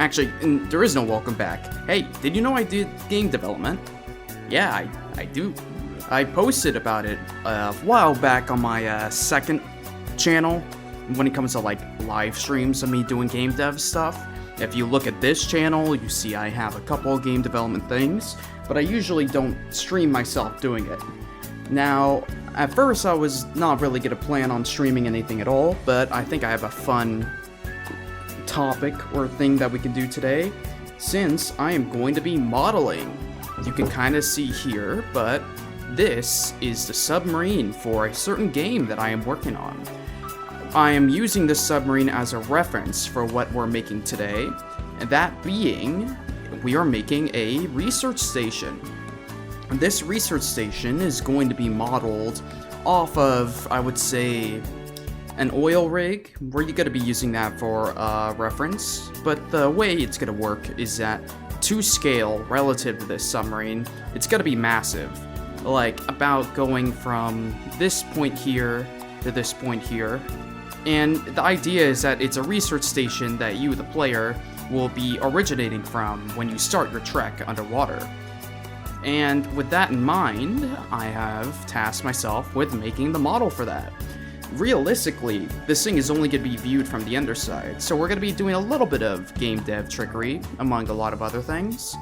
Actually, there is no welcome back. Hey, did you know I did game development? Yeah, I do. I posted about it a while back on my second channel when it comes to like live streams of me doing game dev stuff. If you look at this channel, you see I have a couple of game development things, but I usually don't stream myself doing it. Now, at first I was not really gonna plan on streaming anything at all, but I think I have a fun topic or thing that we can do today, since I am going to be modeling. You can kind of see here, but this is the submarine for a certain game that I am working on. I am using this submarine as a reference for what we're making today, and that being, we are making a research station. This research station is going to be modeled off of, I would say, an oil rig. We're going to be using that for reference, but the way it's going to work is that to scale relative to this submarine, it's going to be massive. Like, about going from this point here to this point here. And the idea is that it's a research station that you, the player, will be originating from when you start your trek underwater. And with that in mind, I have tasked myself with making the model for that. Realistically, this thing is only going to be viewed from the underside, so we're going to be doing a little bit of game dev trickery, among a lot of other things.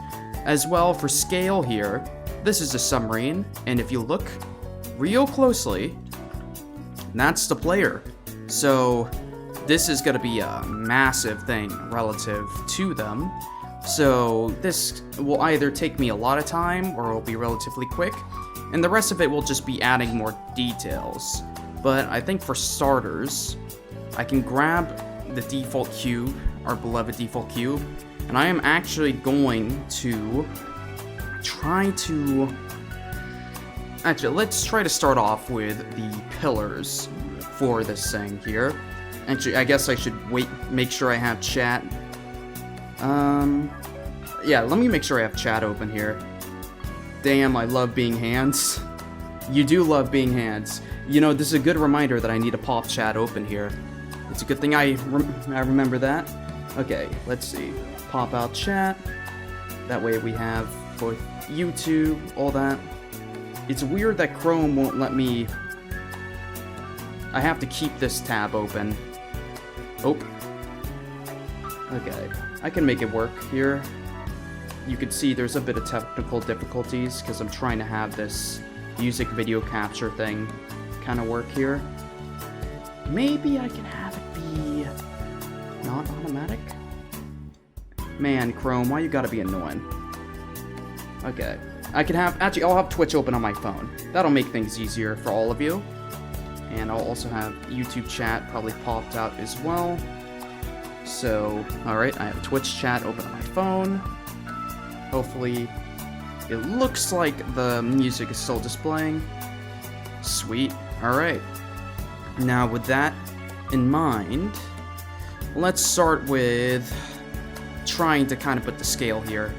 As well, for scale here, this is a submarine, and if you look real closely, that's the player. So this is going to be a massive thing relative to them. So this will either take me a lot of time, or it will be relatively quick, and the rest of it will just be adding more details. But I think for starters, I can grab the default cube, our beloved default cube, and I am actually going to try to... Actually, let's try to start off with the pillars for this thing here. Actually, I guess I should make sure I have chat. Yeah, let me make sure I have chat open here. Damn, I love being hands. You do love being hands. You know, this is a good reminder that I need to pop chat open here. It's a good thing I remember that. Okay, let's see. Pop out chat. That way we have both YouTube, all that. It's weird that Chrome won't let me... I have to keep this tab open. Oh. Okay, I can make it work here. You can see there's a bit of technical difficulties because I'm trying to have this music video capture thing kind of work here. Maybe I can have it be not automatic? Man, Chrome, why you gotta be annoying? Okay. I can have... Actually, I'll have Twitch open on my phone. That'll make things easier for all of you. And I'll also have YouTube chat probably popped out as well. So, alright, I have Twitch chat open on my phone. Hopefully, it looks like the music is still displaying. Sweet. Alright. Now, with that in mind, let's start with trying to kind of put the scale here.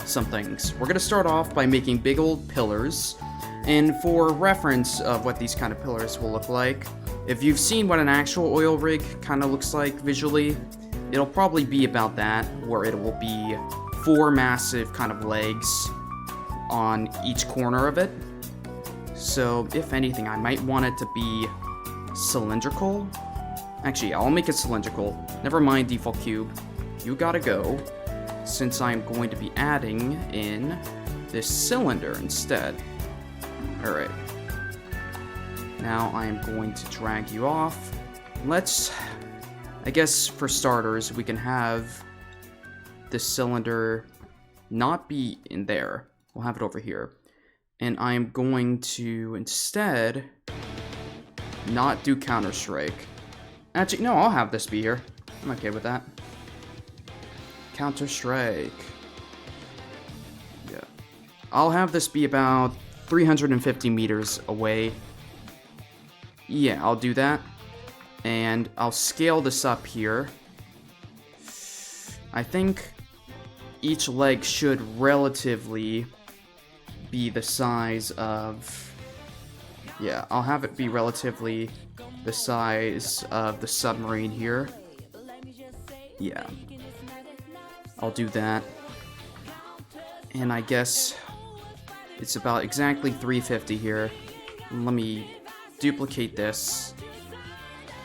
Some things. We're going to start off by making big old pillars. And for reference of what these kind of pillars will look like, if you've seen what an actual oil rig kind of looks like visually, it'll probably be about that, where it will be 4 massive kind of legs on each corner of it. So, if anything, I might want it to be cylindrical. Actually, I'll make it cylindrical. Never mind default cube. You gotta go, since I'm going to be adding in this cylinder instead. Alright. Now I am going to drag you off. Let's... I guess for starters, we can have this cylinder not be in there. We'll have it over here. And I am going to instead not do Counter-Strike. Actually, no, I'll have this be here. I'm okay with that. Counter-Strike. Yeah. I'll have this be about 350 meters away. Yeah, I'll do that. And I'll scale this up here. I think each leg should relatively be the size of... Yeah, I'll have it be relatively the size of the submarine here. Yeah. I'll do that. And I guess it's about exactly 350 here. Let me duplicate this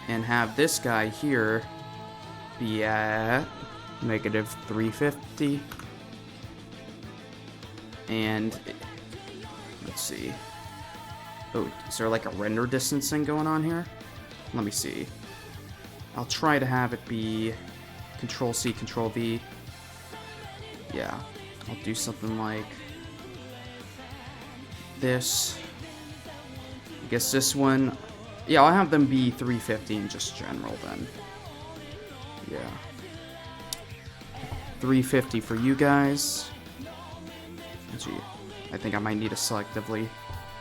and have this guy here be at negative 350. And let's see. Oh, is there like a render distance thing going on here? Let me see. I'll try to have it be Control C, Control V. Yeah, I'll do something like this. I guess this one, yeah, I'll have them be 350 in just general then. Yeah. 350 for you guys. Gee, I think I might need to selectively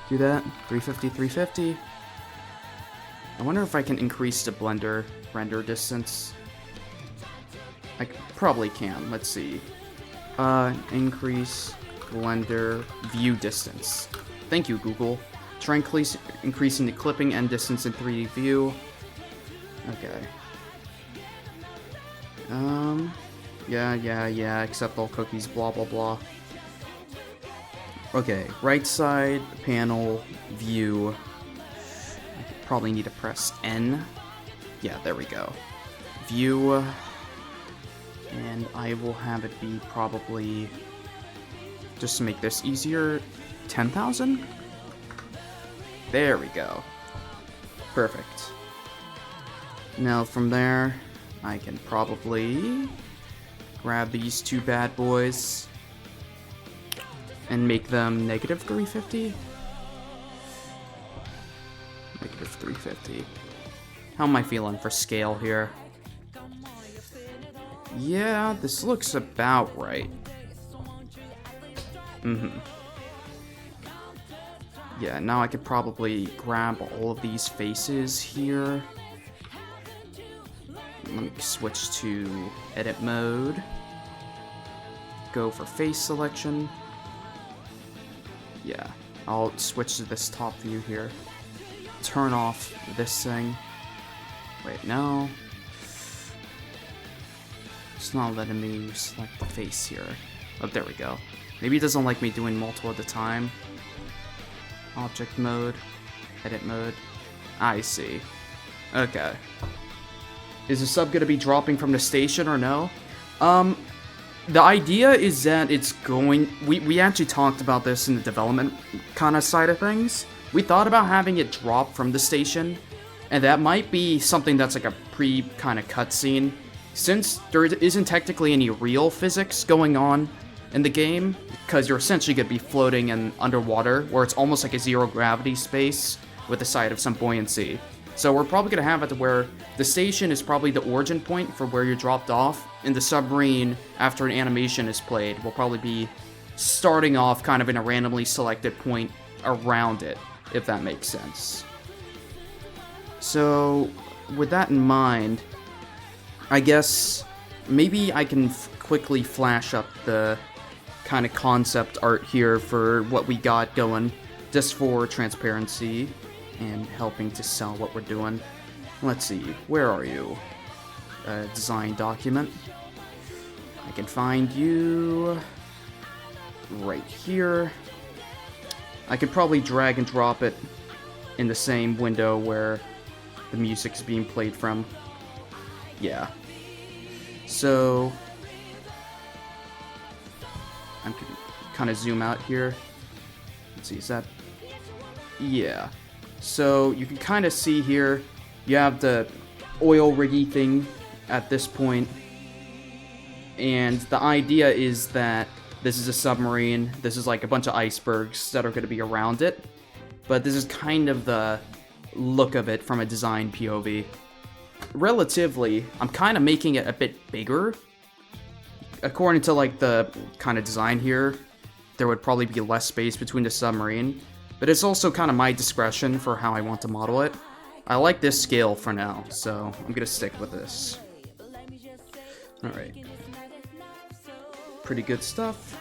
do that. 350, 350. I wonder if I can increase the Blender render distance. I probably can. Let's see. Increase Blender view distance. Thank you, Google. Try increasing the clipping end distance in 3D view. Okay. Yeah, accept all cookies, blah, blah, blah. Okay, right side, panel, view. I probably need to press N. Yeah, there we go. View. And I will have it be probably, just to make this easier, 10,000? There we go. Perfect. Now from there, I can probably grab these two bad boys and make them negative 350? Negative 350. How am I feeling for scale here? Yeah, this looks about right. Yeah, now I could probably grab all of these faces here. Let me switch to edit mode. Go for face selection. Yeah, I'll switch to this top view here. Turn off this thing. Wait, no. It's not letting me select the face here. Oh, there we go. Maybe it doesn't like me doing multiple at a time. Object mode. Edit mode. I see. Okay. Is the sub gonna be dropping from the station or no? The idea is that it's going... We actually talked about this in the development kind of side of things. We thought about having it drop from the station, and that might be something that's like a kind of cutscene. Since there isn't technically any real physics going on in the game, because you're essentially going to be floating in underwater, where it's almost like a zero-gravity space with a side of some buoyancy. So we're probably going to have it to where the station is probably the origin point for where you're dropped off, and the submarine, after an animation is played, will probably be starting off kind of in a randomly selected point around it, if that makes sense. So, with that in mind, I guess maybe I can quickly flash up the kind of concept art here for what we got going, just for transparency and helping to sell what we're doing. Let's see, where are you? Design document. I can find you right here. I could probably drag and drop it in the same window where the music's being played from. Yeah. So I'm gonna kind of zoom out here. Let's see, is that... Yeah. So you can kind of see here, you have the oil riggy thing at this point, and the idea is that this is a submarine. This is like a bunch of icebergs that are going to be around it, but this is kind of the look of it from a design POV. Relatively, I'm kind of making it a bit bigger. According to like the kind of design here, there would probably be less space between the submarine, but it's also kind of my discretion for how I want to model it. I like this scale for now, so I'm gonna stick with this. Alright. Pretty good stuff.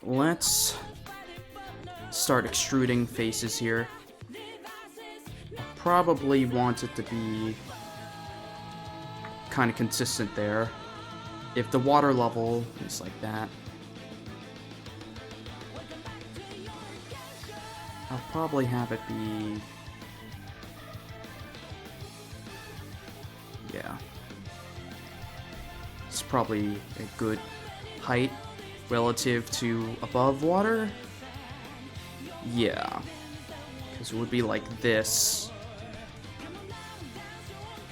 Let's start extruding faces here. Probably want it to be kind of consistent there. if the water level is like that, I'll probably have it be... yeah. It's probably a good height relative to above water. Yeah. Because it would be like this.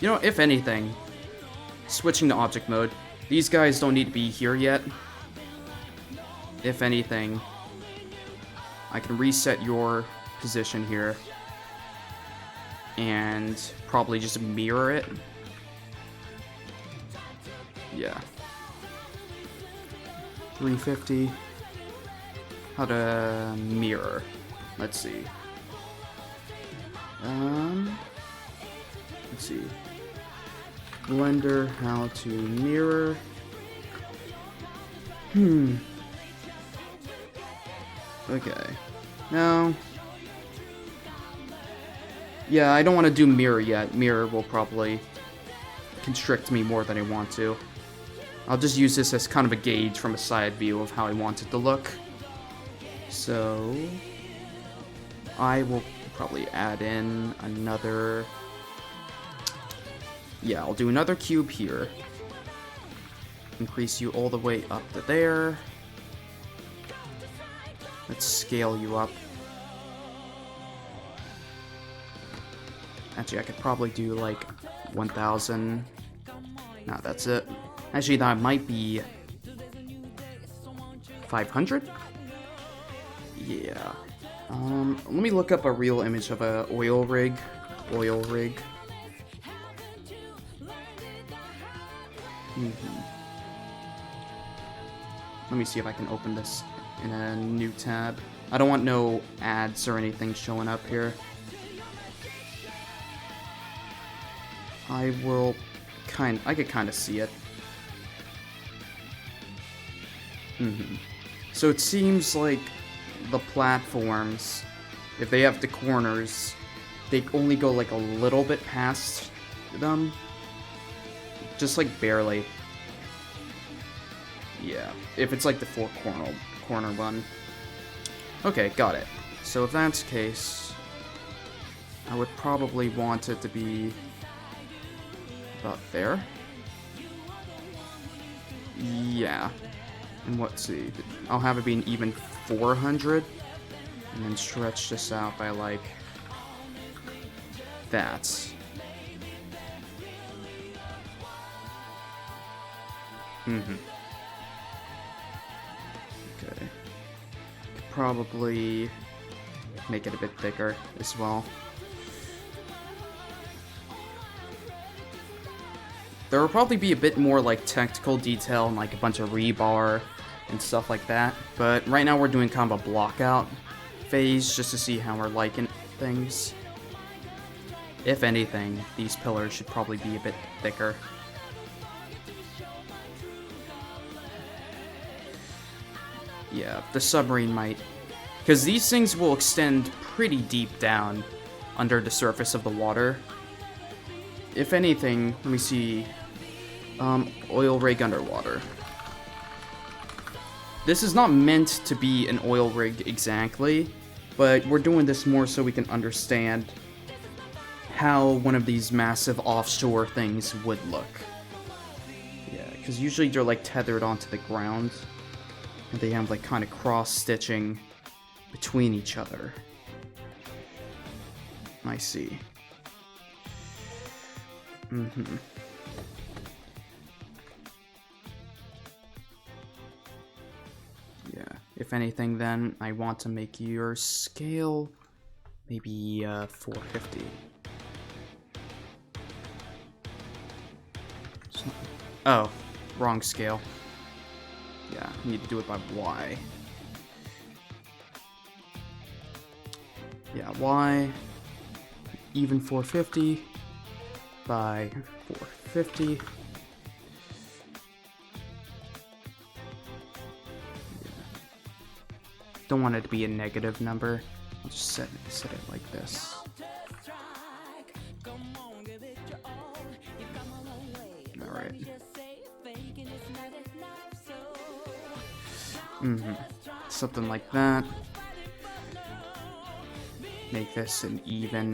You know, if anything, switching to object mode, these guys don't need to be here yet. If anything, I can reset your position here and probably just mirror it. Yeah. 350. How to mirror. Let's see. Let's see. Blender, how to mirror. Okay. No. Yeah, I don't want to do mirror yet. Mirror will probably constrict me more than I want to. I'll just use this as kind of a gauge from a side view of how I want it to look. So I will probably add in another... yeah, I'll do another cube here. Increase you all the way up to there. Let's scale you up. Actually, I could probably do like 1,000. No, that's it. Actually, that might be 500? Yeah. Let me look up a real image of a oil rig. Oil rig. Let me see if I can open this in a new tab. I don't want no ads or anything showing up here. I could kind of see it. So it seems like the platforms, if they have the corners, they only go like a little bit past them. Just like barely. Yeah, if it's like the corner one. Okay, got it. So if that's the case, I would probably want it to be about there. Yeah. And let's see, I'll have it be an even 400, and then stretch this out by like that. Okay. Could probably make it a bit thicker as well. There will probably be a bit more like technical detail and like a bunch of rebar and stuff like that. But right now we're doing kind of a block out phase just to see how we're liking things. If anything, these pillars should probably be a bit thicker. Yeah, the submarine might. Because these things will extend pretty deep down under the surface of the water. If anything, let me see. Oil rig underwater. This is not meant to be an oil rig exactly, but we're doing this more so we can understand how one of these massive offshore things would look. Yeah, because usually they're like tethered onto the ground, and they have like kind of cross-stitching between each other. I see. Yeah, if anything then, I want to make your scale maybe 450. Oh, wrong scale. Yeah, I need to do it by Y. Yeah, Y, even 450 by 450. Don't want it to be a negative number. I'll just set it like this. Alright. Something like that. Make this an even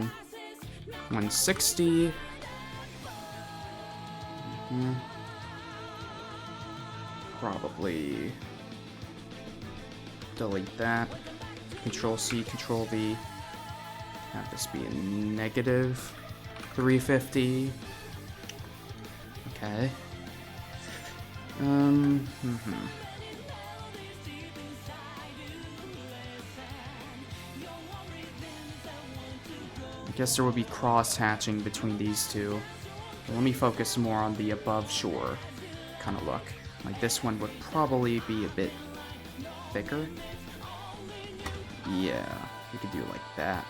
160. Probably delete that. Control C, Control V. Have this be a negative 350. Okay. I guess there would be cross-hatching between these two. But let me focus more on the above shore kind of look. Like this one would probably be a bit thicker. Yeah, we could do it like that.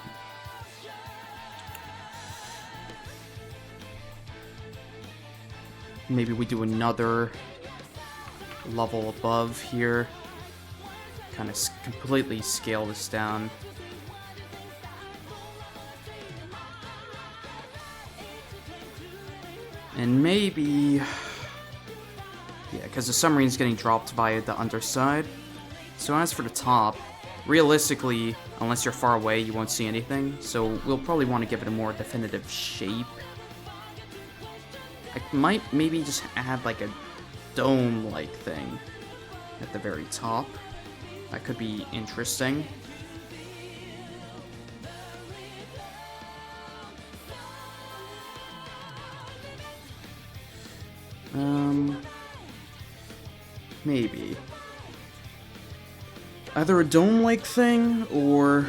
Maybe we do another level above here. Kind of completely scale this down. And maybe... yeah, because the submarine's getting dropped by the underside. So as for the top, realistically, unless you're far away, you won't see anything. So we'll probably want to give it a more definitive shape. I might maybe just add like a dome-like thing at the very top. That could be interesting. Maybe. Either a dome-like thing, or...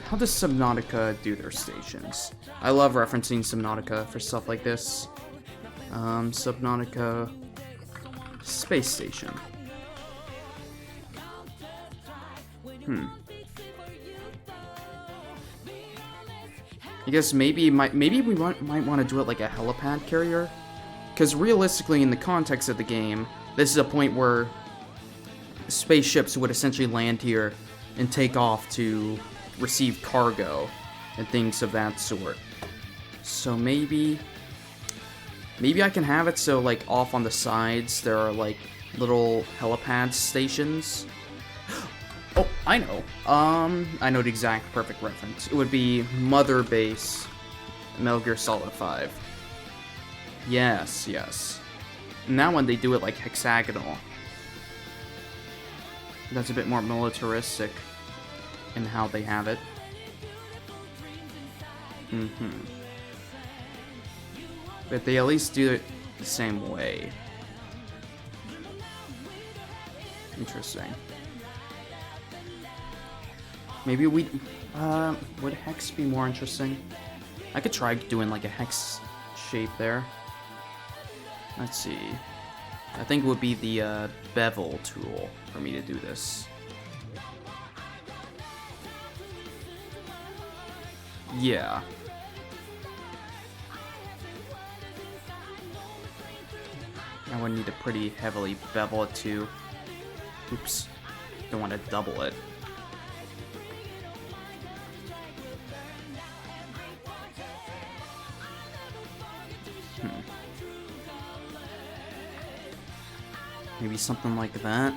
How does Subnautica do their stations? I love referencing Subnautica for stuff like this. Subnautica... Space Station. I guess maybe we might want to do it like a helipad carrier. Because realistically, in the context of the game, this is a point where spaceships would essentially land here and take off to receive cargo and things of that sort. So maybe I can have it so like off on the sides there are like little helipad stations. Oh, I know. I know the exact perfect reference. It would be Mother Base, Metal Gear Solid 5. Yes, yes. And that one they do it like hexagonal. That's a bit more militaristic in how they have it. But they at least do it the same way. Interesting. Maybe would hex be more interesting? I could try doing like a hex shape there. Let's see. I think it would be the bevel tool for me to do this. Yeah. I would need to pretty heavily bevel it too. Oops. Don't want to double it. Maybe something like that.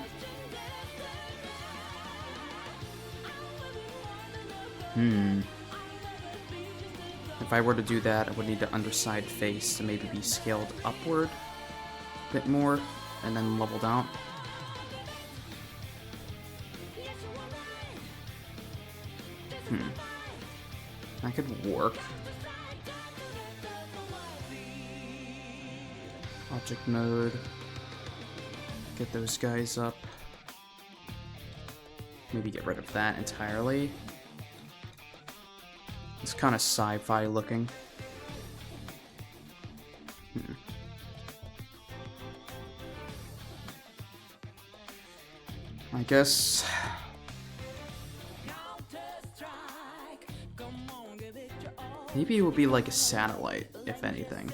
If I were to do that, I would need the underside face to maybe be scaled upward a bit more, and then leveled out. That could work. Object mode. Get those guys up. Maybe get rid of that entirely. It's kind of sci-fi looking. I guess... maybe it would be like a satellite, if anything.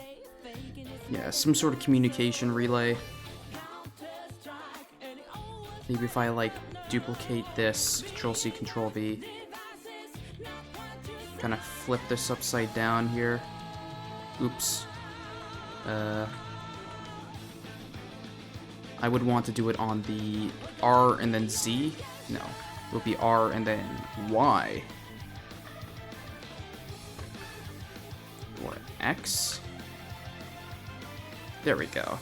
Yeah, some sort of communication relay. Maybe if I, like, duplicate this, Control-C, Control-V. Kind of flip this upside down here. Oops. I would want to do it on the R and then Z. No, it would be R and then Y. Or X. There we go.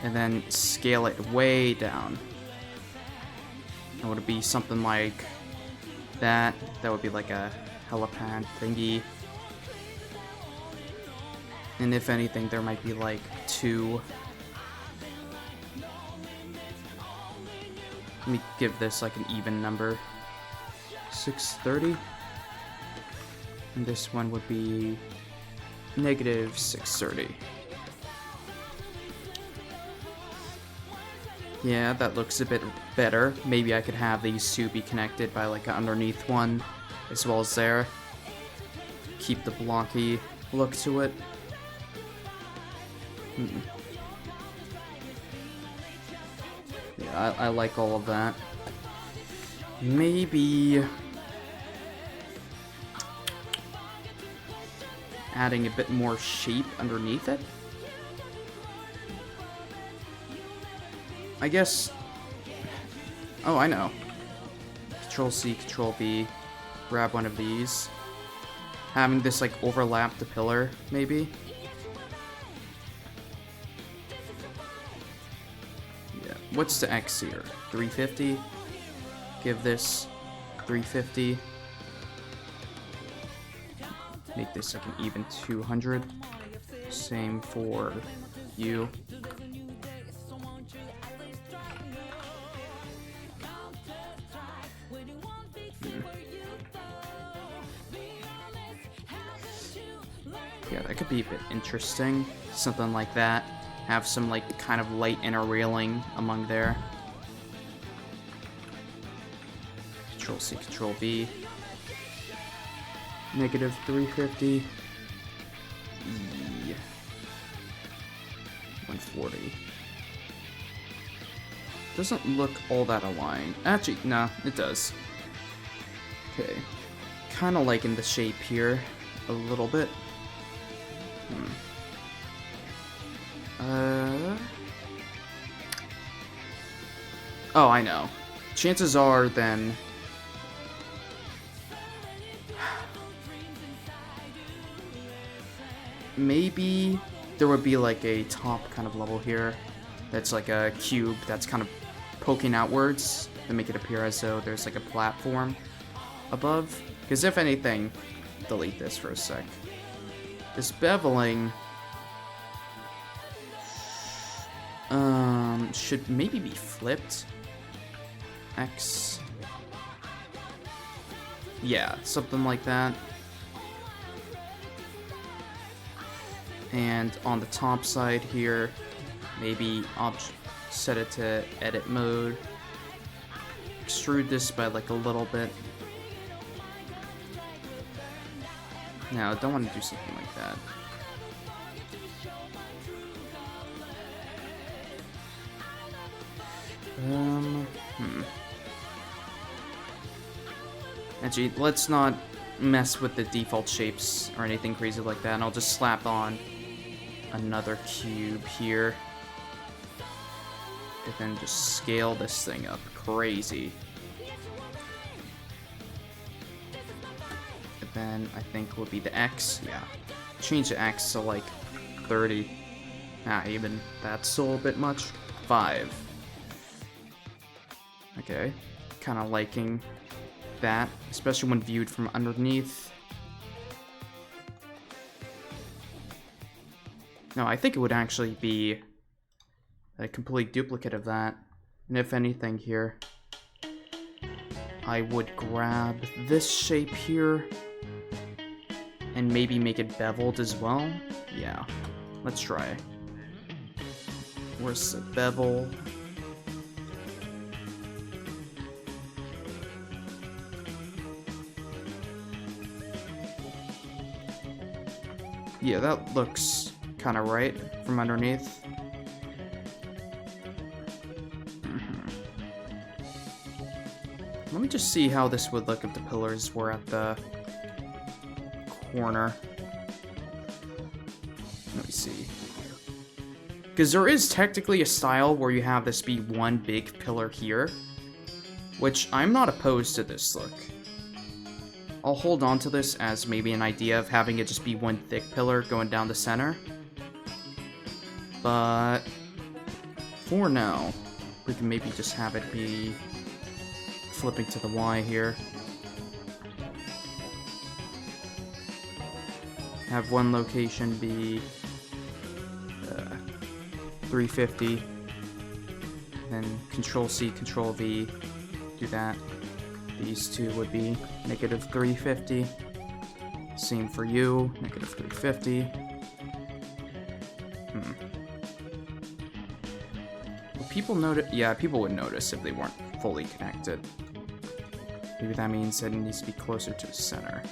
And then scale it way down. It would be something like that. That would be like a helipad thingy. And if anything, there might be like 2. Let me give this like an even number. 630. And this one would be negative 630. Yeah, that looks a bit better. Maybe I could have these two be connected by like an underneath one, as well as there. Keep the blocky look to it. Yeah, I like all of that. Maybe adding a bit more shape underneath it. I guess... Oh, I know. Control-C, Control-V. Grab one of these. Having this, like, overlap the pillar, maybe. Yeah. What's the X here? 350? Give this 350. Make this, like, an even 200. Same for you. Yeah, that could be a bit interesting. Something like that. Have some, like, kind of light inner railing among there. Control-C, Control-V. Negative 350. 140. Doesn't look all that aligned. Actually, no, it does. Okay. Kind of liking the shape here a little bit. Oh, I know. Chances are, then... Maybe there would be, like, a top kind of level here. That's like a cube that's kind of poking outwards to make it appear as though there's, like, a platform above. Because if anything... Delete this for a sec. This beveling... should maybe be flipped. X. Yeah, something like that. And on the top side here, maybe set it to edit mode. Extrude this by like a little bit. No, I don't want to do something like that. Actually, let's not mess with the default shapes or anything crazy like that, and I'll just slap on another cube here. And then just scale this thing up crazy. And then I think would be the X, yeah. Change the X to like 30. Not even, that's still a bit much. 5. Okay, kind of liking that, especially when viewed from underneath. No, I think it would actually be a complete duplicate of that. And if anything here, I would grab this shape here and maybe make it beveled as well. Yeah, let's try. Where's the bevel? Yeah, that looks kind of right from underneath. Let me just see how this would look if the pillars were at the corner. Let me see. Because there is technically a style where you have this be one big pillar here, which I'm not opposed to this look. I'll hold on to this as maybe an idea of having it just be one thick pillar going down the center. But for now, we can maybe just have it be flipping to the Y here. Have one location be 350, then Control-C, Control-V, do that. These two would be negative 350. Same for you, negative 350. Will people notice? Yeah, people would notice if they weren't fully connected. Maybe that means that it needs to be closer to the center.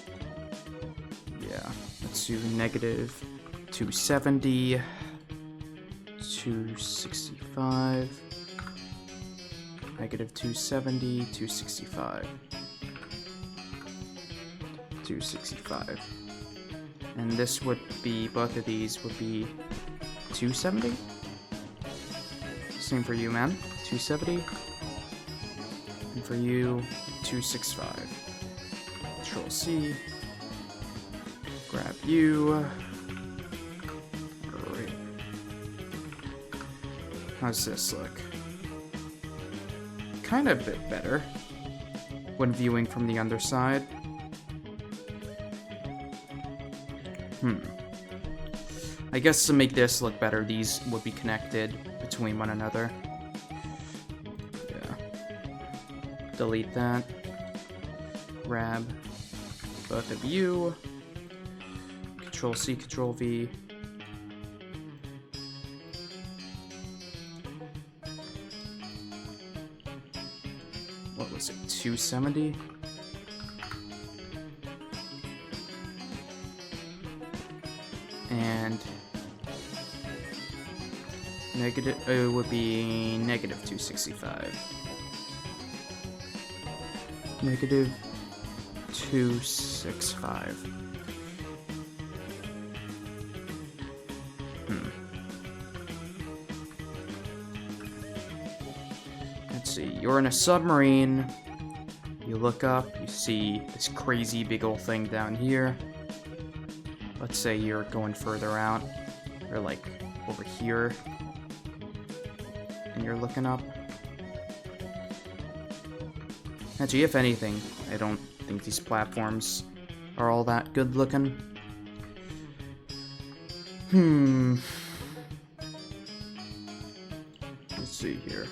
Yeah, let's do negative 270, 265, negative 270, 265, 265. And this would be, both of these would be 270? Same for you, man. 270. And for you, 265. Control-C. Grab you. Alright. How's this look? Kind of a bit better when viewing from the underside. I guess to make this look better, these would be connected between one another. Yeah. Delete that. Grab both of you. Control-C, Control-V. What was it, 270? And negative, it would be negative 265. Negative 265. Let's see, you're in a submarine. You look up, you see this crazy big old thing down here. Let's say you're going further out, or like over here, and you're looking up. Actually, if anything, I don't think these platforms are all that good looking. Let's see here.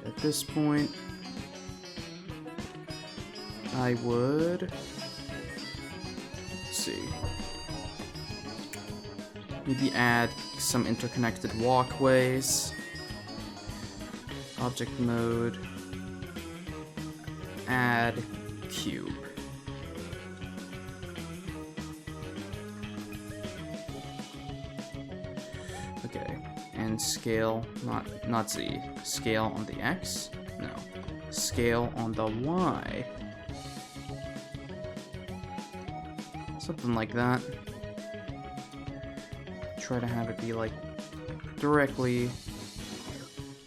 At this point, I would, let's see, maybe add some interconnected walkways, object mode, add cube. Okay, and scale, not Z, scale on the X? No, scale on the Y. Something like that. Try to have it be like directly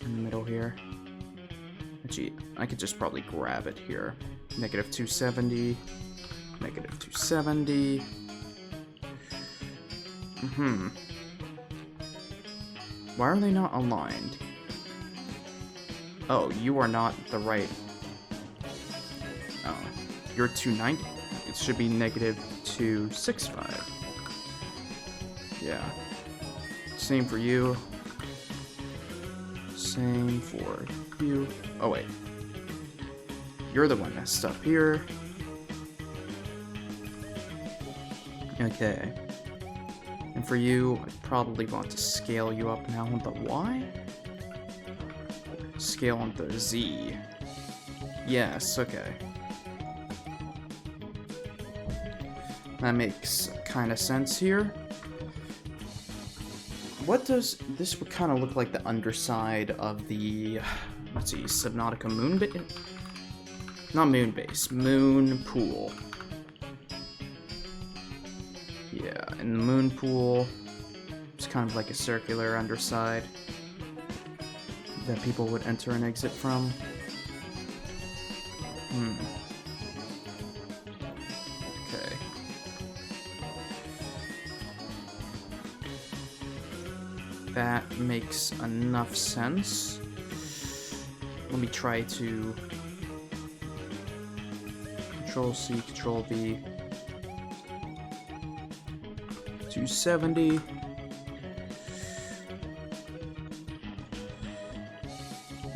in the middle here. Actually, I could just probably grab it here. Negative 270. Negative 270. Why are they not aligned? Oh, you are not the right. Oh, you're 290. It should be negative 265. Yeah. Same for you. Same for you. Oh, wait. You're the one messed up here. Okay. And for you, I probably want to scale you up now on the Y? Scale on the Z. Yes, okay. That makes kind of sense here. What does this would kind of look like the underside of the, let's see, Subnautica moon base? Not moon base, moon pool. Yeah. Yeah, and the moon pool is kind of like a circular underside that people would enter and exit from. Okay. That makes enough sense. Let me try to Control-C, Control-V. 270.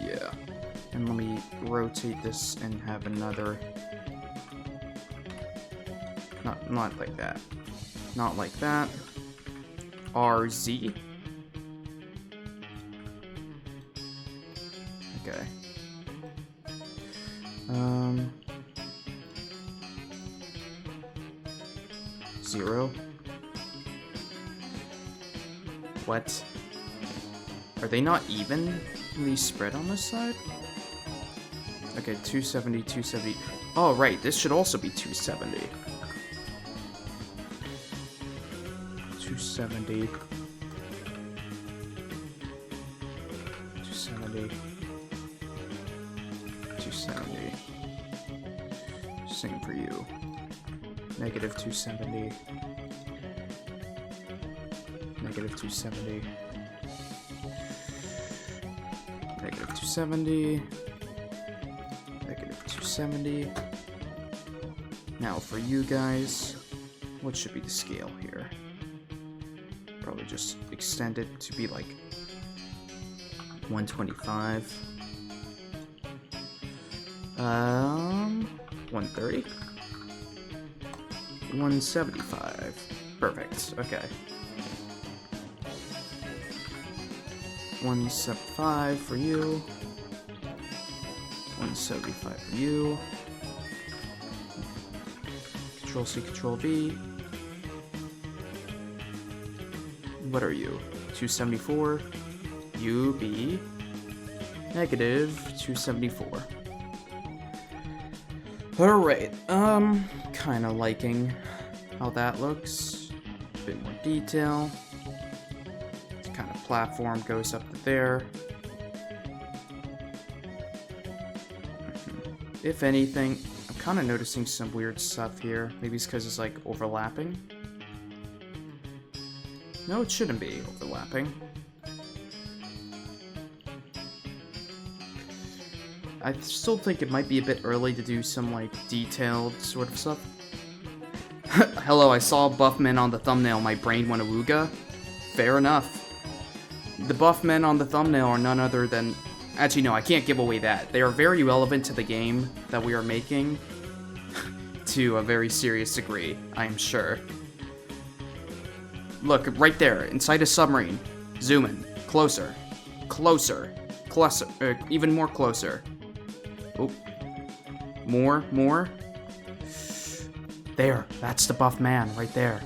Yeah. And let me rotate this and have another... Not like that. Not like that. RZ. Okay. 0. What? Are they not evenly spread on this side? Okay, 270, 270. Oh, right, this should also be 270. 270. 270. 270. Same for you. Negative 270. Negative 270. Negative 270. Negative 270. Now for you guys, what should be the scale here? Probably just extend it to be like 125. 130. 175. Perfect. Okay. 175 for you. 175 for you. Control-C, Control-V. What are you? 274. You be negative 274. Alright, kinda liking how that looks. A bit more detail. This kind of platform goes up to there. If anything, I'm kind of noticing some weird stuff here. Maybe it's because it's like overlapping. No, it shouldn't be overlapping. I still think it might be a bit early to do some, like, detailed sort of stuff. Hello, I saw buff men on the thumbnail, my brain went awooga. Fair enough. The buff men on the thumbnail are none other than... Actually, no, I can't give away that. They are very relevant to the game that we are making. To a very serious degree, I am sure. Look, right there, inside a submarine. Zoom in. Closer. Closer. Closer. Even more closer. Oh. More. There. That's the buff man right there.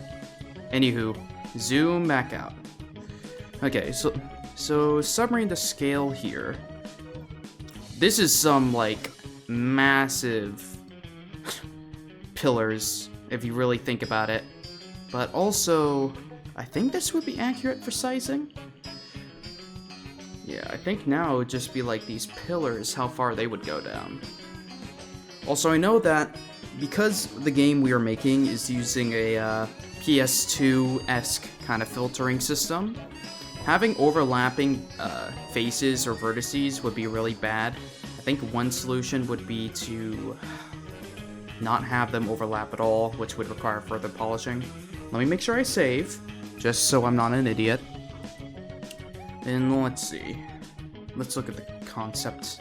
Anywho, zoom back out. Okay, so submarine to scale here. This is some, like, massive pillars, if you really think about it. But also, I think this would be accurate for sizing. Yeah, I think now it would just be like these pillars, how far they would go down. Also, I know that because the game we are making is using a PS2-esque kind of filtering system, having overlapping faces or vertices would be really bad. I think one solution would be to not have them overlap at all, which would require further polishing. Let me make sure I save, just so I'm not an idiot. And let's see. Let's look at the concept.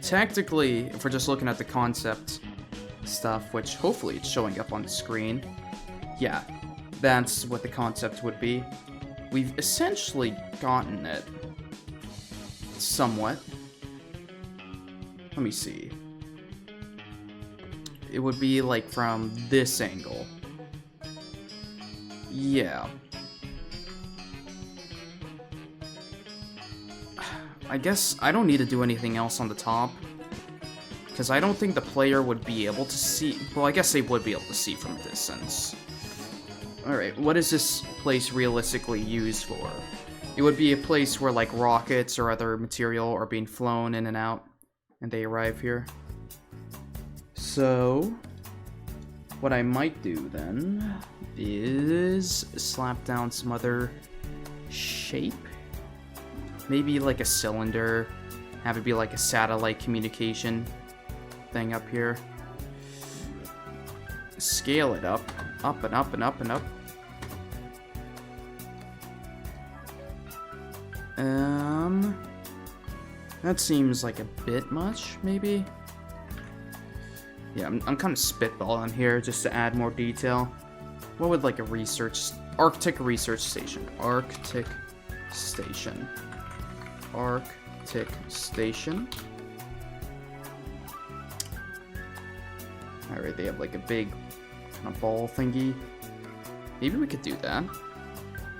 Tactically, if we're just looking at the concept stuff, which hopefully it's showing up on the screen, yeah, that's what the concept would be. We've essentially gotten it. Somewhat. Let me see. It would be like from this angle. Yeah. I guess I don't need to do anything else on the top, because I don't think the player would be able to see. Well, I guess they would be able to see from a distance. Alright, what is this place realistically used for? It would be a place where, like, rockets or other material are being flown in and out, and they arrive here. So, what I might do then is slap down some other shape. Maybe like a cylinder, have it be like a satellite communication thing up here. Scale it up and up and up and up. That seems like a bit much, maybe? Yeah, I'm kind of spitballing here just to add more detail. What would like a Arctic research station? Arctic station. Alright, they have like a big kind of ball thingy. Maybe we could do that.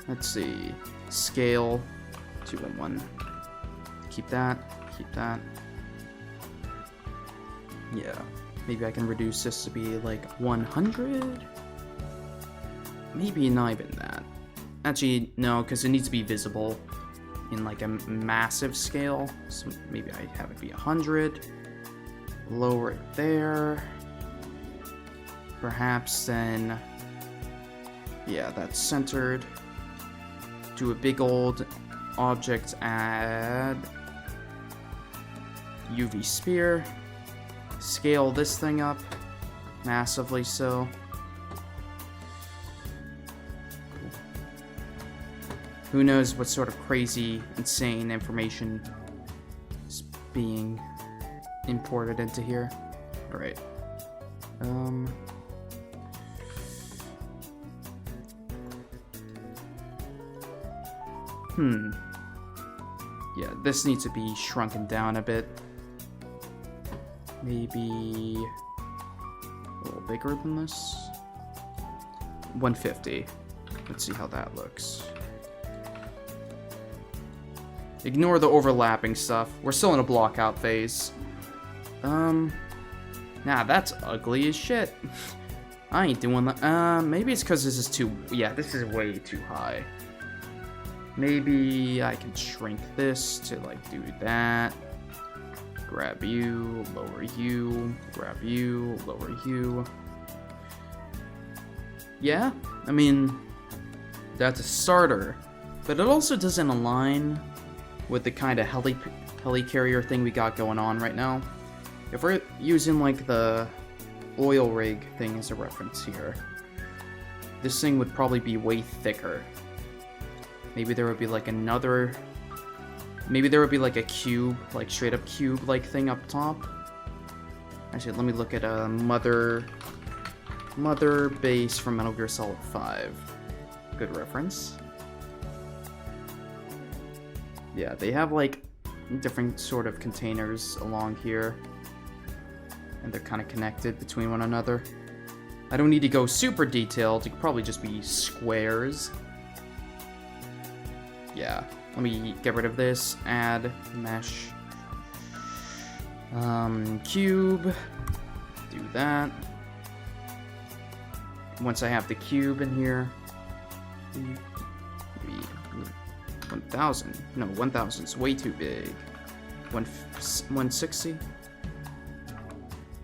Let's see. Scale 2 and 1. Keep that. Yeah. Maybe I can reduce this to be like 100? Maybe not even that. Actually, no, because it needs to be visible in like a massive scale. So maybe I have it be 100. Lower it there. Perhaps then, yeah, that's centered. Do a big old object add UV sphere. Scale this thing up massively so. Who knows what sort of crazy, insane information is being imported into here. Alright. Yeah, this needs to be shrunken down a bit. Maybe a little bigger than this. 150. Let's see how that looks. Ignore the overlapping stuff. We're still in a block out phase. Nah, that's ugly as shit. I ain't doing that. Maybe it's because this is too... Yeah, this is way too high. Maybe I can shrink this to, like, do that. Grab you, lower you, grab you, lower you. Yeah, I mean, that's a starter. But it also doesn't align with the kind of helicarrier thing we got going on right now. If we're using, like, the oil rig thing as a reference here, this thing would probably be way thicker. Maybe there would be like another... Maybe there would be like a cube, like straight up cube-like thing up top. Actually, let me look at a mother base from Metal Gear Solid 5. Good reference. Yeah, they have like different sort of containers along here. And they're kind of connected between one another. I don't need to go super detailed, it could probably just be squares. Yeah, let me get rid of this, add mesh, cube, do that. Once I have the cube in here, 1,000, no, 1,000 is way too big. 160,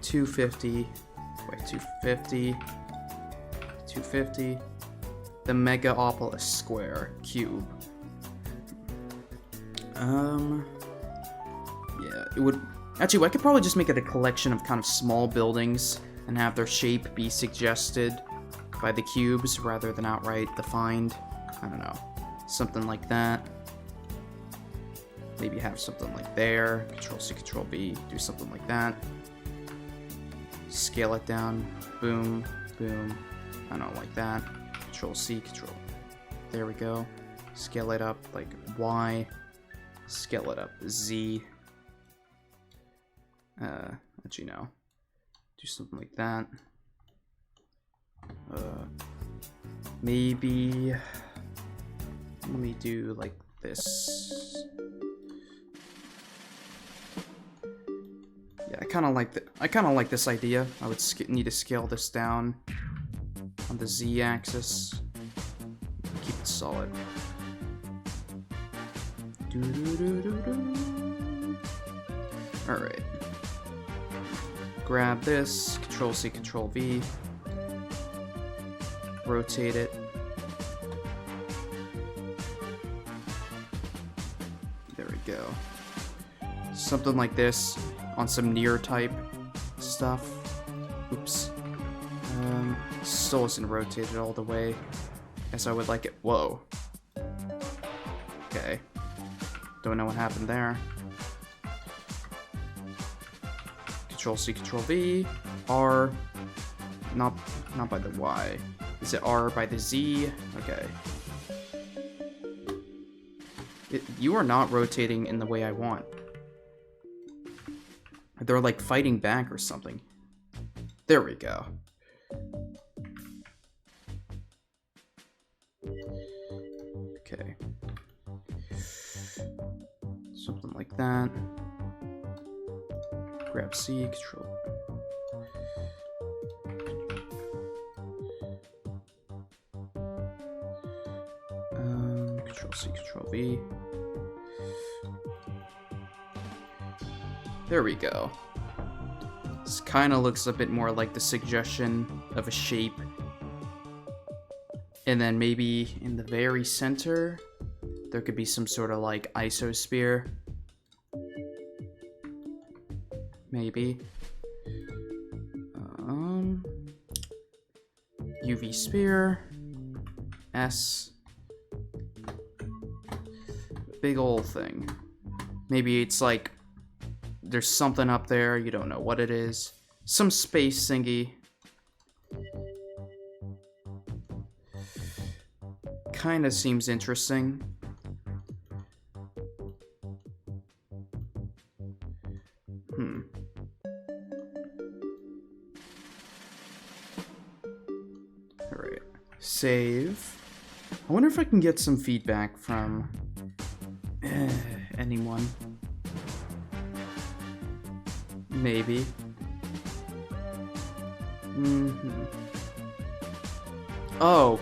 250, wait, 250, 250, the Megaopolis square cube. Yeah, it would... Actually, I could probably just make it a collection of kind of small buildings and have their shape be suggested by the cubes rather than outright defined. I don't know. Something like that. Maybe have something like there. Control-C, Control-B. Do something like that. Scale it down. Boom. Boom. I don't know, like that. Control-C, Control. There we go. Scale it up like Y. Scale it up Z. Actually, no. Do something like that. Maybe... Let me do like this. Yeah, I kind of like this idea. I would need to scale this down on the Z-axis. keep it solid. Alright. Grab this, Control C, Control V. Rotate it. There we go. Something like this on some near type stuff. Oops. Still isn't rotated all the way as I would like it. Whoa. Okay. Don't know what happened there. Control C, Control V. R. Not by the Y. Is it R by the Z? Okay. You are not rotating in the way I want. They're like fighting back or something. There we go. Okay. Something like that. Grab C, Control. Control C, Control V. There we go. This kind of looks a bit more like the suggestion of a shape. And then maybe in the very center, there could be some sort of like isosphere. Maybe. UV sphere. S. Big ol' thing. Maybe it's like there's something up there, you don't know what it is. Some space thingy. Kinda seems interesting. Alright. Save. I wonder if I can get some feedback from anyone. Maybe. Oh,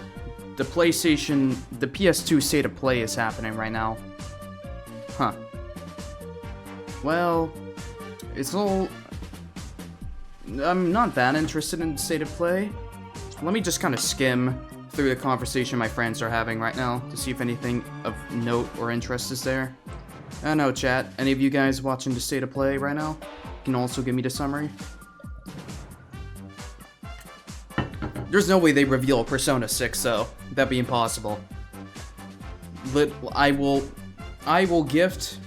the PlayStation, the PS2 State of Play is happening right now. Huh. Well, it's all... I'm not that interested in State of Play. Let me just kind of skim through the conversation my friends are having right now to see if anything of note or interest is there. I don't know, chat. Any of you guys watching the State of Play right now can also give me the summary. There's no way they reveal Persona 6, though. That'd be impossible. I will gift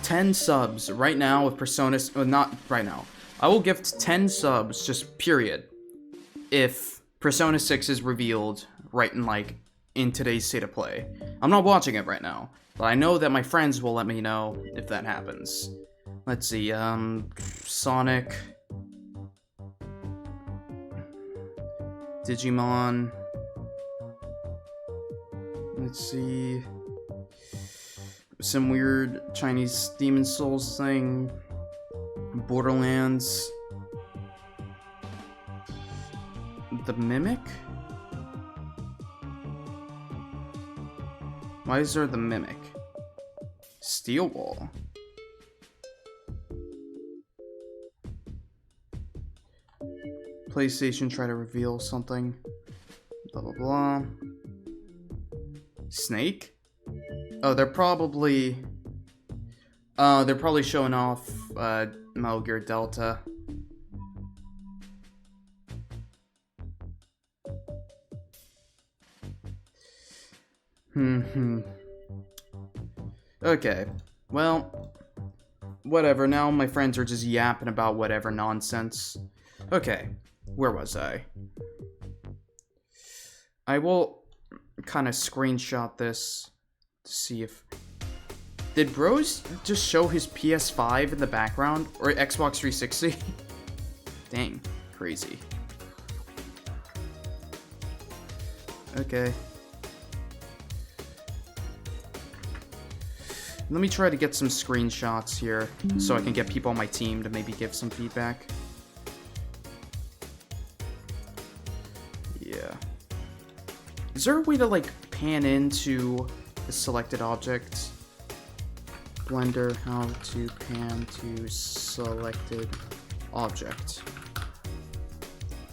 10 subs right now with Persona... Well, not right now. I will gift 10 subs, just period, if Persona 6 is revealed right in today's State of Play. I'm not watching it right now, but I know that my friends will let me know if that happens. Let's see, Sonic... Digimon. Let's see. Some weird Chinese Demon Souls thing. Borderlands. The Mimic? Why is there the Mimic? Steel Wall. PlayStation try to reveal something. Blah blah blah. Snake? Oh, they're probably showing off Metal Gear Delta. Okay. Well, whatever. Now my friends are just yapping about whatever nonsense. Okay. Where was I? I will kind of screenshot this to see if... Did Bros just show his PS5 in the background? Or Xbox 360? Dang, crazy. Okay. Let me try to get some screenshots here so I can get people on my team to maybe give some feedback. It's Is there a way to, like, pan into the selected object? Blender, how to pan to selected object.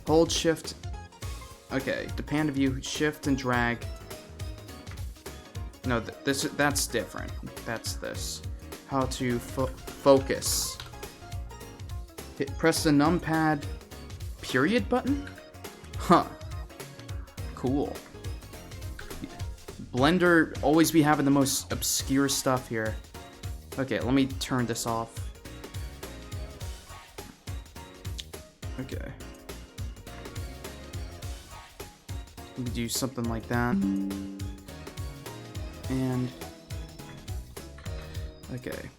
Hold shift. Okay, to pan to view, shift and drag. No, that's different. That's this. How to focus. Press the numpad period button? Huh. Cool. Blender always be having the most obscure stuff here. Okay, let me turn this off. Okay. We can do something like that. And... okay.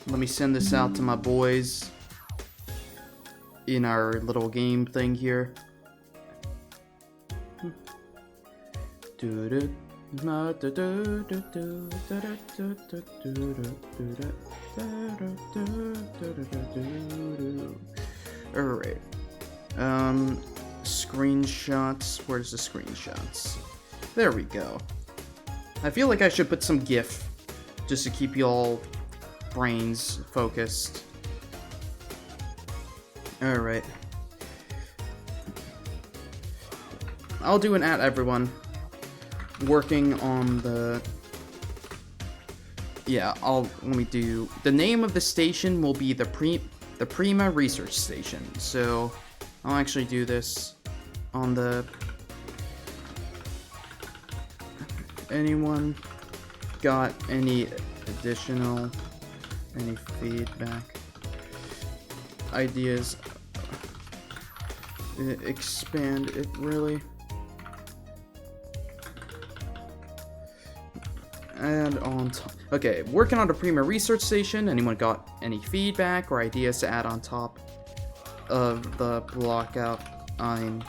Let me send this out to my boys in our little game thing here. Alright. Screenshots. Where's the screenshots? There we go. I feel like I should put some GIF just to keep y'all brains focused. Alright. I'll do an @everyone. Working on the... yeah, let me do... the name of the station will be the Prima Research Station. So, I'll actually do this on the... anyone got any additional... any feedback? Ideas? Expand it, really? Add on top. Okay, working on the Prima Research Station. Anyone got any feedback or ideas to add on top of the blockout I'm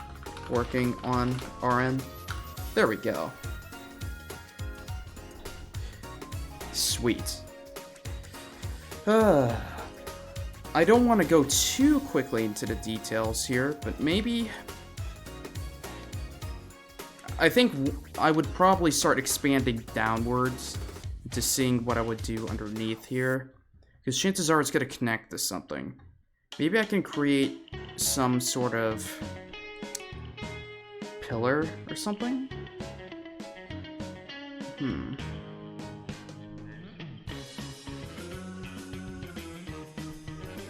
working on RN? There we go. Sweet. I don't want to go too quickly into the details here, but maybe... I think I would probably start expanding downwards to seeing what I would do underneath here. Because chances are it's going to connect to something. Maybe I can create some sort of pillar or something?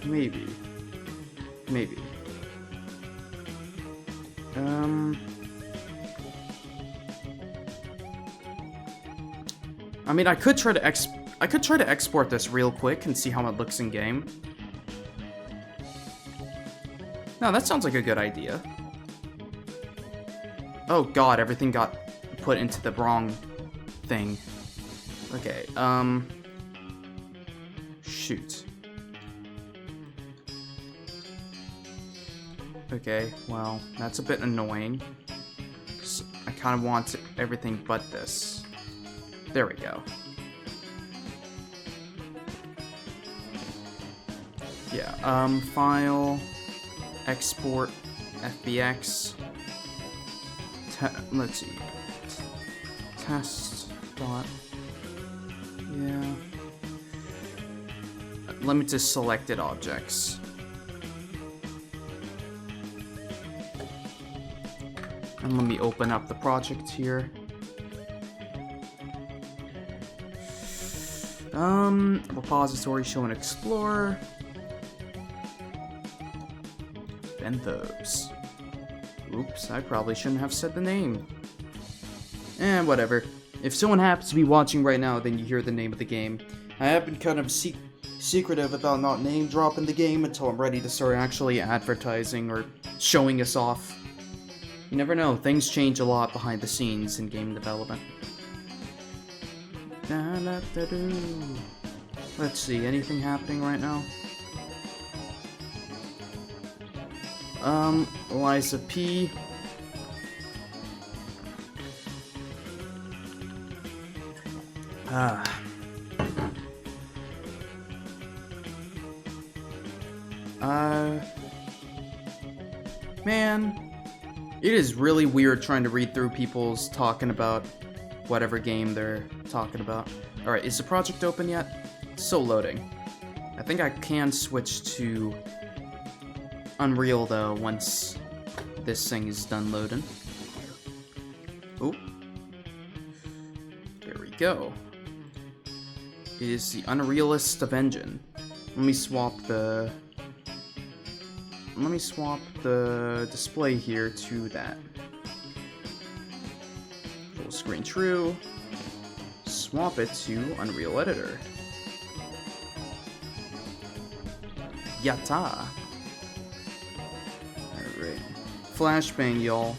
Maybe. Maybe. I mean, I could try to export this real quick and see how it looks in game. No, that sounds like a good idea. Oh god, everything got put into the wrong thing. Okay, shoot. Okay, well, that's a bit annoying. I kind of want everything but this. There we go. Yeah, file, export, FBX, let's see, test dot, yeah, limit to selected objects. And let me open up the project here. Repository show and explore. And those. Oops, I probably shouldn't have said the name. Whatever. If someone happens to be watching right now, then you hear the name of the game. I have been kind of secretive about not name dropping the game until I'm ready to start actually advertising or showing us off. You never know, things change a lot behind the scenes in game development. Let's see, anything happening right now? Eliza P. Man. It is really weird trying to read through people's talking about whatever game they're talking about. Alright, is the project open yet? It's still loading. I think I can switch to Unreal though once this thing is done loading. Oh. There we go. It is the unrealist of engine. Let me swap the display here to that. Full screen true. Swap it to Unreal Editor. Yatta. Alright. Flashbang, y'all.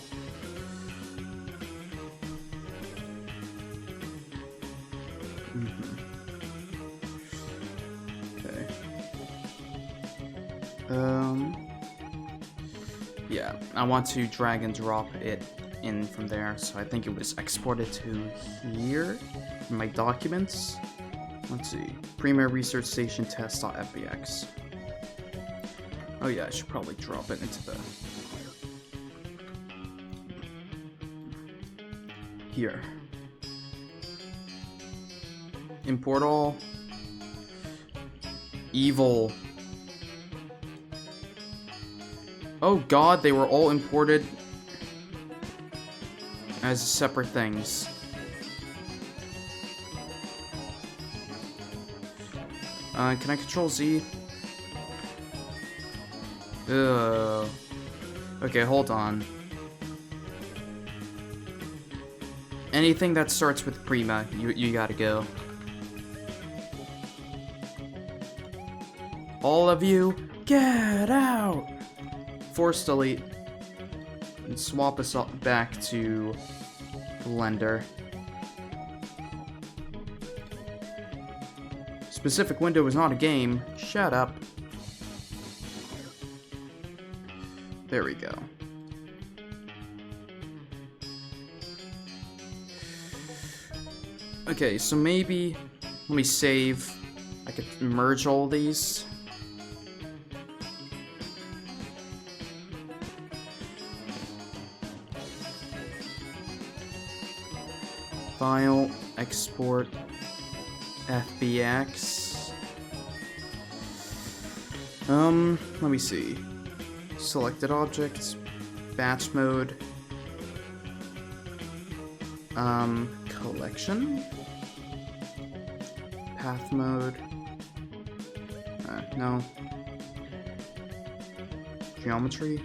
Okay. Yeah, I want to drag and drop it in from there, so I think it was exported to here in my documents. Let's see. Premier Research Station test.fbx. Oh yeah, I should probably drop it into the... Here. Import all. Evil. Oh god, they were all imported as separate things. Can I control Z? Ugh. Okay, hold on. Anything that starts with Prima, you gotta go. All of you, get out! Force delete. And swap us all back to Blender. Specific window is not a game. Shut up. There we go. Okay, so maybe... Let me save. I could merge all these. File, export, FBX. Let me see. Selected objects, batch mode, collection, path mode, no, geometry,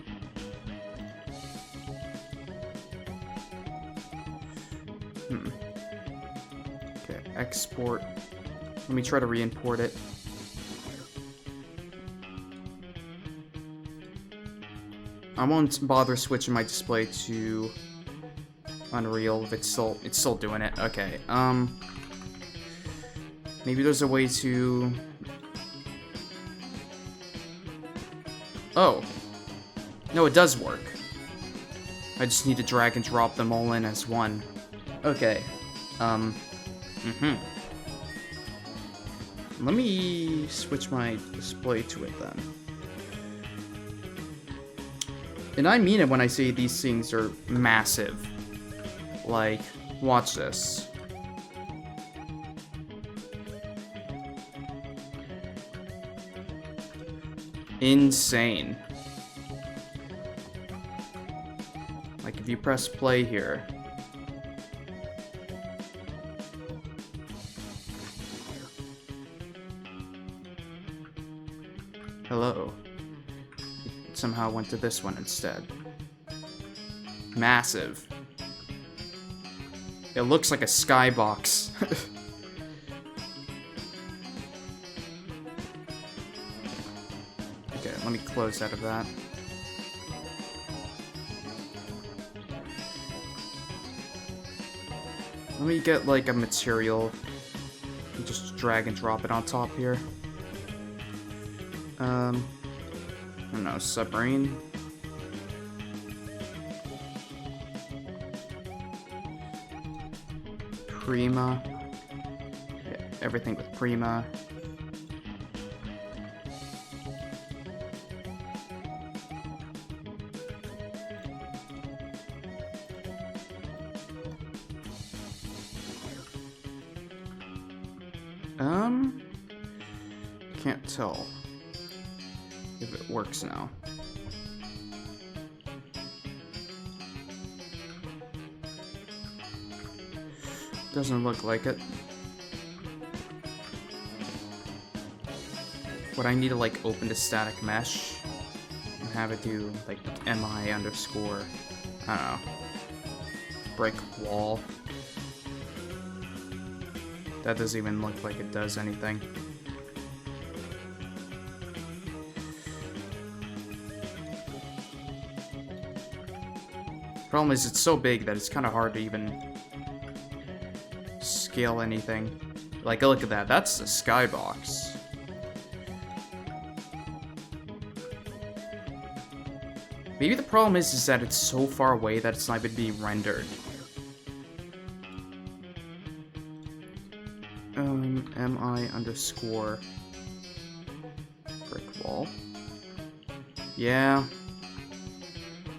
okay, export, let me try to re-import it. I won't bother switching my display to Unreal if it's still doing it. Okay, maybe there's a way to... Oh. No, it does work. I just need to drag and drop them all in as one. Okay. Let me switch my display to it then. And I mean it when I say these things are massive. Like, watch this. Insane. Like, if you press play here. Hello. It somehow went to this one instead. Massive. It looks like a skybox. Okay, let me close out of that. Let me get like a material and just drag and drop it on top here. I don't know, submarine. Prima. Yeah, everything with Prima. Can't tell if it works now. Doesn't look like it. Would I need to like open the static mesh and have it do like mi underscore, I don't know, brick wall? That doesn't even look like it does anything. Problem is, it's so big that it's kind of hard to even scale anything. Like, look at that. That's a skybox. Maybe the problem is that it's so far away that it's not even being rendered. Mi underscore brick wall. Yeah.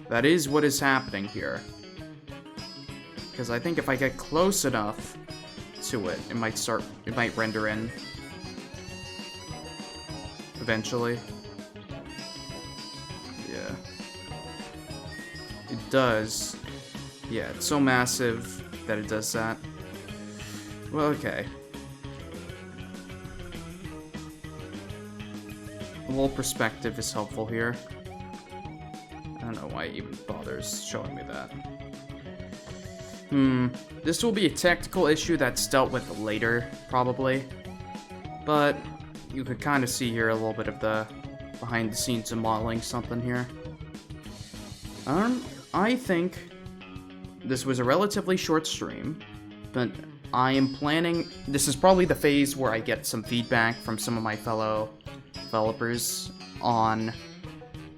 That is what is happening here. Because I think if I get close enough to it, it might render in. Eventually. Yeah. It does. Yeah, it's so massive that it does that. Well, okay. A little perspective is helpful here. I don't know why it even bothers showing me that. This will be a technical issue that's dealt with later, probably. But you could kind of see here a little bit of the behind the scenes of modeling something here. I think this was a relatively short stream, but I am planning... This is probably the phase where I get some feedback from some of my fellow developers on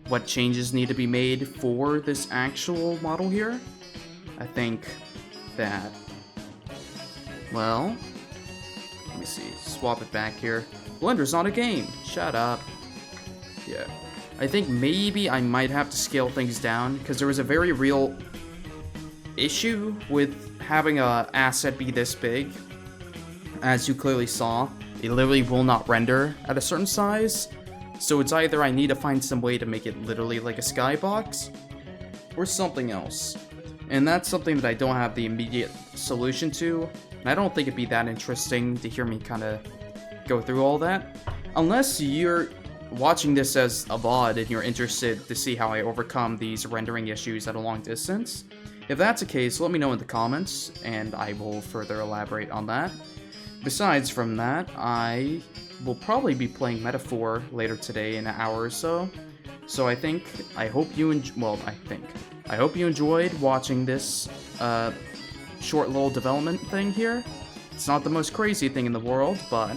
what changes need to be made for this actual model here. I think that... Well... Let me see. Swap it back here. Blender's not a game! Shut up. Yeah. I think maybe I might have to scale things down, because there was a very real issue with having a asset be this big. As you clearly saw, it literally will not render at a certain size. So it's either I need to find some way to make it literally like a skybox, or something else. And that's something that I don't have the immediate solution to. And I don't think it'd be that interesting to hear me kind of go through all that. Unless you're watching this as a VOD and you're interested to see how I overcome these rendering issues at a long distance. If that's the case, let me know in the comments, and I will further elaborate on that. Besides from that, I will probably be playing Metaphor later today in an hour or so. So I hope you enjoyed watching this short little development thing here. It's not the most crazy thing in the world, but,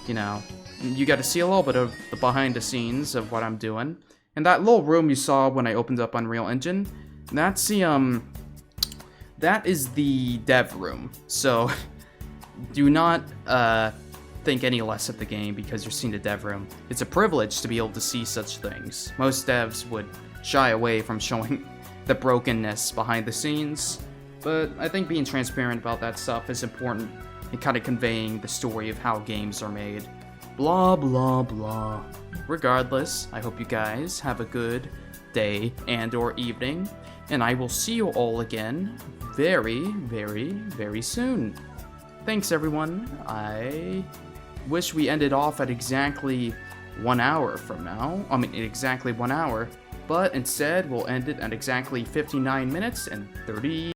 you know, you got to see a little bit of the behind the scenes of what I'm doing. And that little room you saw when I opened up Unreal Engine, that's the, that is the dev room. So, do not, think any less of the game because you're seeing the dev room. It's a privilege to be able to see such things. Most devs would shy away from showing the brokenness behind the scenes, but I think being transparent about that stuff is important in kind of conveying the story of how games are made. Blah, blah, blah. Regardless, I hope you guys have a good day and or evening, and I will see you all again very, very, very soon. Thanks, everyone. I wish we ended off at exactly 1 hour from now. I mean, exactly 1 hour. But instead, we'll end it at exactly 59 minutes and 30